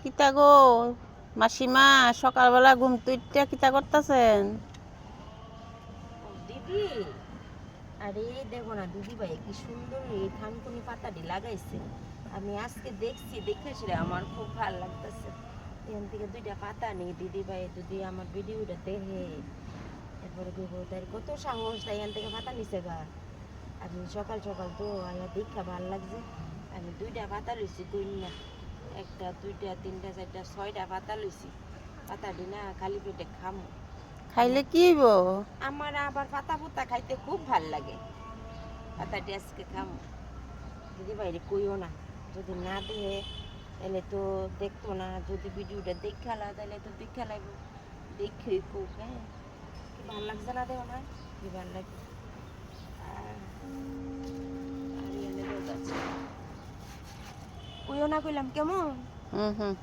কিতা গো মাসিমা, সকালবেলা ঘুম তুইটা কিতা করতেছেন? দিদি, আরে দেখো না দিদি ভাই কি সুন্দর এই থানকুনি পাতাটি লাগাইছে। আমি আজকে দেখছি, দেখেছি আমার খুব ভালো লাগতেছে। এখান থেকে দুইটা পাতা নেই দিদি ভাই, যদি আমার ভিডিওটা দেখে এরপরে কইব তার কত সাহস, তাই এখান থেকে পাতা নিছে গা। আমি সকাল সকাল তো আল্লাহ দেখা ভালো লাগছে। আমি দুইটা পাতা লইছি, কই না একটা দুইটা তিনটা চারটা ছয়টা পাতা লইছি। পাতাটি না খালি পেটে খামো। খাইলে কি হইব? আমার আবার পাতা পুতা খাইতে খুব ভাল লাগে। পাতাটি আজকে খামো। দিদি বাইরে কইও না, যদি না দেহে তাহলে তো দেখতো না। যদি ভিডিওটা দেখালা তাহলে তো দেখা লাগবে, দেখেই খুব। হ্যাঁ, কি ভাল লাগছে না, দেও না কি ভাল লাগছে। কইও না কইলাম কেমন। হুম।